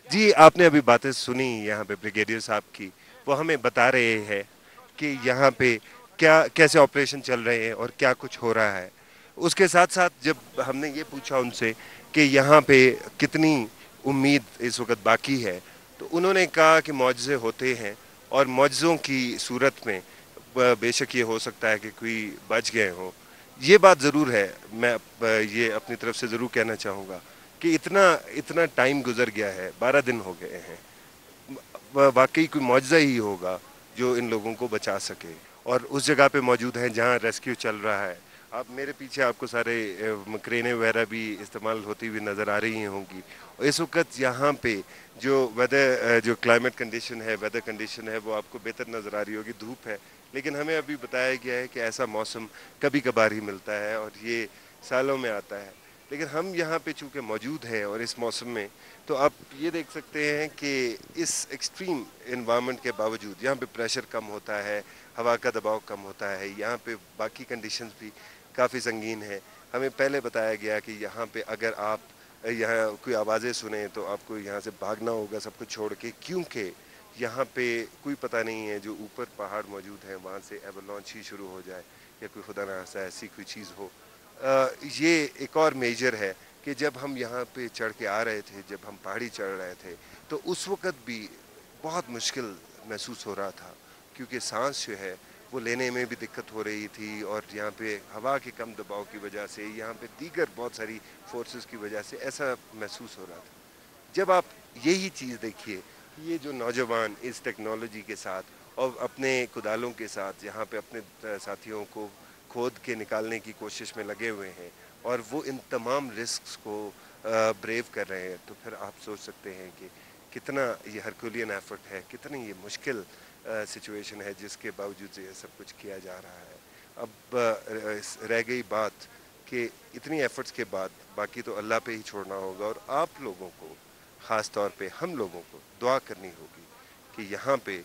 जी, आपने अभी बातें सुनी यहाँ पे ब्रिगेडियर साहब की, वो हमें बता रहे हैं कि यहाँ पे क्या कैसे ऑपरेशन चल रहे हैं और क्या कुछ हो रहा है। उसके साथ-साथ जब हमने ये पूछा उनसे कि यहाँ पे कितनी उम्मीद इस वक़्त बाकी है, तो उन्होंने कहा कि मौजज़े होते हैं और मौजज़ों की सूरत में बेशक ये हो सकता है कि कोई बच गए हों। ये बात ज़रूर है, मैं ये अपनी तरफ से ज़रूर कहना चाहूँगा कि इतना इतना टाइम गुजर गया है, 12 दिन हो गए हैं। वाकई कोई मुआवजा ही होगा जो इन लोगों को बचा सके और उस जगह पे मौजूद हैं जहाँ रेस्क्यू चल रहा है। आप मेरे पीछे आपको सारे क्रेनें वगैरह भी इस्तेमाल होती हुई नज़र आ रही होंगी और इस वक्त यहाँ पे जो वेदर जो क्लाइमेट कंडीशन है, वेदर कंडीशन है, वो आपको बेहतर नज़र आ रही होगी। धूप है, लेकिन हमें अभी बताया गया है कि ऐसा मौसम कभी कभार ही मिलता है और ये सालों में आता है। लेकिन हम यहाँ पे चूँकि मौजूद हैं और इस मौसम में, तो आप ये देख सकते हैं कि इस एक्सट्रीम इन्वायरमेंट के बावजूद यहाँ पे प्रेशर कम होता है, हवा का दबाव कम होता है, यहाँ पे बाकी कंडीशंस भी काफ़ी संगीन है। हमें पहले बताया गया कि यहाँ पे अगर आप यहाँ कोई आवाज़ें सुने तो आपको यहाँ से भागना होगा सब कुछ छोड़ के, क्योंकि यहाँ पे कोई पता नहीं है जो ऊपर पहाड़ मौजूद हैं वहाँ से एवलांच ही शुरू हो जाए या कोई खुदा ना खास्ता ऐसी कोई चीज़ हो। ये एक और मेजर है कि जब हम यहाँ पे चढ़ के आ रहे थे, जब हम पहाड़ी चढ़ रहे थे, तो उस वक़्त भी बहुत मुश्किल महसूस हो रहा था, क्योंकि सांस जो है वो लेने में भी दिक्कत हो रही थी और यहाँ पे हवा के कम दबाव की वजह से, यहाँ पे दीगर बहुत सारी फोर्सेस की वजह से ऐसा महसूस हो रहा था। जब आप यही चीज़ देखिए, ये जो नौजवान इस टेक्नोलॉजी के साथ और अपने कुदालों के साथ यहाँ पे अपने साथियों को खोद के निकालने की कोशिश में लगे हुए हैं और वो इन तमाम रिस्क्स को ब्रेव कर रहे हैं, तो फिर आप सोच सकते हैं कि कितना ये हरकुलियन एफर्ट है, कितनी ये मुश्किल सिचुएशन है जिसके बावजूद ये सब कुछ किया जा रहा है। अब रह गई बात कि इतनी एफर्ट्स के बाद बाकी तो अल्लाह पे ही छोड़ना होगा और आप लोगों को, ख़ास तौर पे हम लोगों को दुआ करनी होगी कि यहाँ पे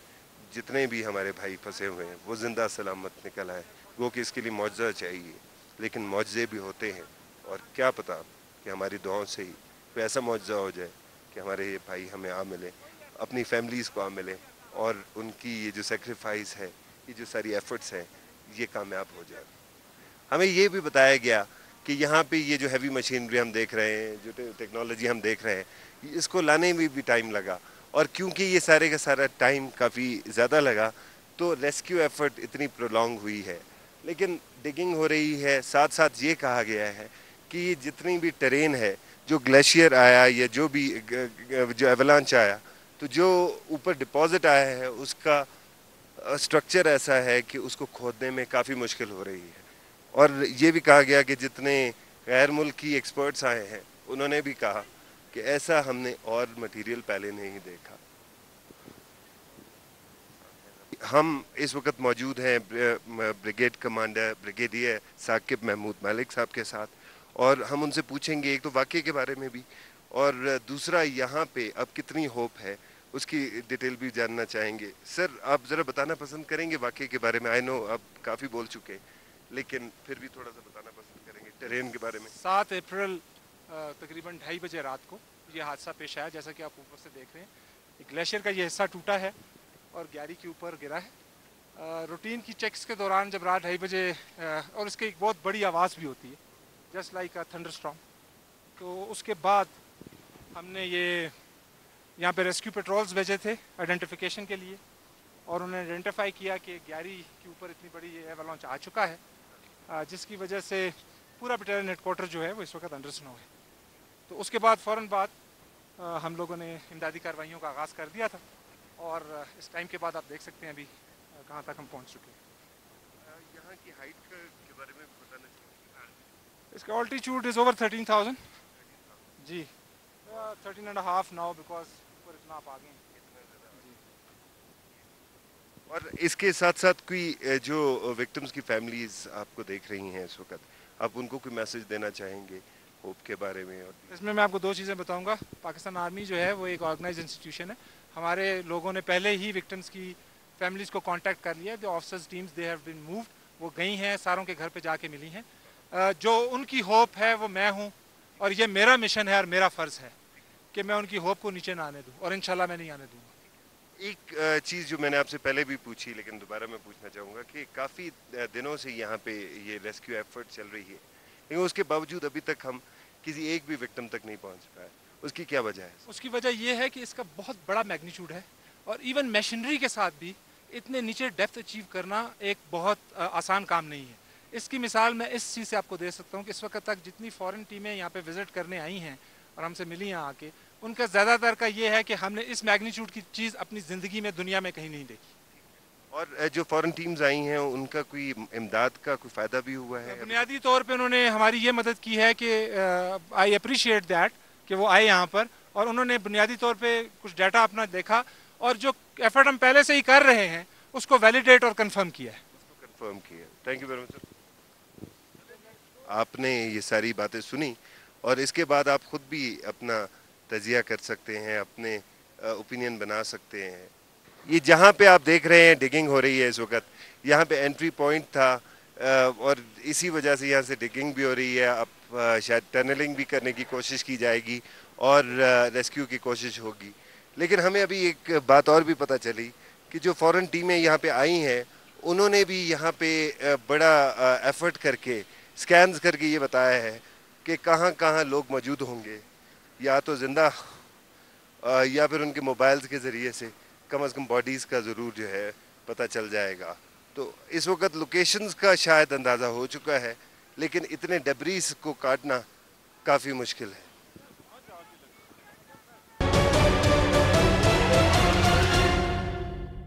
जितने भी हमारे भाई फंसे हुए हैं वो ज़िंदा सलामत निकल आए। वो कि इसके लिए मुआवजा चाहिए, लेकिन मुआवजे भी होते हैं और क्या पता कि हमारी दुआओं से ही कोई ऐसा मुआवजा हो जाए कि हमारे ये भाई हमें आ मिले, अपनी फैमिलीज़ को आ मिले और उनकी ये जो सेक्रीफाइस है, ये जो सारी एफ़र्ट्स हैं, ये कामयाब हो जाए। हमें ये भी बताया गया कि यहाँ पे ये जो हैवी मशीनरी हम देख रहे हैं, जो टेक्नोलॉजी हम देख रहे हैं, इसको लाने में भी टाइम लगा और क्योंकि ये सारे का सारा टाइम काफ़ी ज़्यादा लगा, तो रेस्क्यू एफर्ट इतनी प्रोलॉन्ग हुई है। लेकिन डिगिंग हो रही है, साथ साथ ये कहा गया है कि ये जितनी भी टेरेन है, जो ग्लेशियर आया या जो भी जो एवलांच आया, तो जो ऊपर डिपॉजिट आया है उसका स्ट्रक्चर ऐसा है कि उसको खोदने में काफ़ी मुश्किल हो रही है। और ये भी कहा गया कि जितने गैर मुल्की एक्सपर्ट्स आए हैं उन्होंने भी कहा कि ऐसा हमने और मटेरियल पहले नहीं देखा। हम इस वक्त मौजूद हैं brigade commander brigadier Saqib Mahmood Malik sahab के साथ और हम उनसे पूछेंगे एक तो वाक़ये के बारे में भी और दूसरा यहाँ पे अब कितनी होप है उसकी डिटेल भी जानना चाहेंगे। सर, आप ज़रा बताना पसंद करेंगे वाक़ये के बारे में? आई नो आप काफ़ी बोल चुके हैं, लेकिन फिर भी थोड़ा सा बताना पसंद करेंगे टेरेन के बारे में। 7 अप्रैल तकरीबन 2:30 बजे रात को ये हादसा पेश आया। जैसा कि आप ऊपर से देख रहे हैं, ग्लेशियर का ये हिस्सा टूटा है और गैरी के ऊपर गिरा है। रूटीन की चेक्स के दौरान जब रात 2:30 बजे और इसकी एक बहुत बड़ी आवाज़ भी होती है, जस्ट लाइक अ थंडरस्टॉर्म, तो उसके बाद हमने ये यहाँ पे रेस्क्यू पेट्रोल्स भेजे थे आइडेंटिफिकेशन के लिए और उन्होंने आइडेंटिफाई किया कि गैरी के ऊपर इतनी बड़ी एवलांच आ चुका है, जिसकी वजह से पूरा बटालियन हेडक्वार्टर जो है वो इस वक्त अंडर स्नो है। तो उसके बाद फ़ौरन बाद हम लोगों ने इमदादी कार्रवाइयों का आगाज़ कर दिया था और इस टाइम के बाद आप देख सकते हैं अभी कहाँ तक हम पहुँच चुके हैं। यहाँ की हाइट के बारे में बताना चाहिए। इसका ऑल्टीट्यूड इज़ ओवर 13,000 जी, 13.5 नाउ बिकॉज ऊपर इतना आप आ गए हैं जी। और इसके साथ साथ कोई जो विक्टिम्स की फैमिलीज आपको देख रही हैं इस वक्त, आप उनको कोई मैसेज देना चाहेंगे होप के बारे में? और इसमें मैं आपको 2 चीज़ें बताऊंगा। पाकिस्तान आर्मी जो है वो एक ऑर्गेनाइज इंस्टीट्यूशन है। हमारे लोगों ने पहले ही विक्टिम्स की फैमिलीज़ को कांटेक्ट कर लिया है। The officers teams they have been moved, वो गई हैं, सारों के घर पे जाके मिली हैं। जो उनकी होप है वो मैं हूँ और ये मेरा मिशन है और मेरा फ़र्ज़ है कि मैं उनकी होप को नीचे ना आने दूं, और इंशाल्लाह मैं नहीं आने दूंगा। एक चीज़ जो मैंने आपसे पहले भी पूछी लेकिन दोबारा मैं पूछना चाहूँगा कि काफ़ी दिनों से यहाँ पे ये रेस्क्यू एफर्ट चल रही है, लेकिन उसके बावजूद अभी तक हम किसी एक भी विक्टिम तक नहीं पहुँच पाए। उसकी क्या वजह है? उसकी वजह यह है कि इसका बहुत बड़ा मैग्नीट्यूड है, और इवन मशीनरी के साथ भी इतने नीचे डेप्थ अचीव करना एक बहुत आसान काम नहीं है। इसकी मिसाल मैं इस चीज़ से आपको दे सकता हूँ कि इस वक्त तक जितनी फॉरेन टीमें यहाँ पे विज़िट करने आई हैं और हमसे मिली यहाँ आके, उनका ज़्यादातर का ये है कि हमने इस मैग्नीट्यूड की चीज़ अपनी ज़िंदगी में दुनिया में कहीं नहीं देखी। और जो फॉरेन टीम्स आई हैं उनका कोई इमदाद का कोई फ़ायदा भी हुआ है? बुनियादी तौर पे उन्होंने हमारी ये मदद की है कि आई अप्रिशिएट दैट कि वो आए यहाँ पर, और उन्होंने बुनियादी तौर पे कुछ डाटा अपना देखा, और जो एफर्ट हम पहले से ही कर रहे हैं उसको वैलिडेट और कंफर्म किया है। कंफर्म किया। Thank you very much sir. आपने ये सारी बातें सुनी और इसके बाद आप खुद भी अपना तजिया कर सकते हैं, अपने ओपिनियन बना सकते हैं। ये जहाँ पे आप देख रहे हैं डिगिंग हो रही है इस वक्त, यहाँ पे एंट्री पॉइंट था और इसी वजह से यहाँ से डिगिंग भी हो रही है। अब शायद टनलिंग भी करने की कोशिश की जाएगी और रेस्क्यू की कोशिश होगी। लेकिन हमें अभी एक बात और भी पता चली कि जो फॉरेन टीमें यहाँ पे आई हैं उन्होंने भी यहाँ पे बड़ा एफर्ट करके स्कैन्स करके ये बताया है कि कहाँ कहाँ लोग मौजूद होंगे, या तो ज़िंदा या फिर उनके मोबाइल्स के ज़रिए से कम बॉडीज़ का ज़रूर जो है पता चल जाएगा। तो इस वक्त लोकेशंस का शायद अंदाज़ा हो चुका है, लेकिन इतने डेब्रीज को काटना काफ़ी मुश्किल है।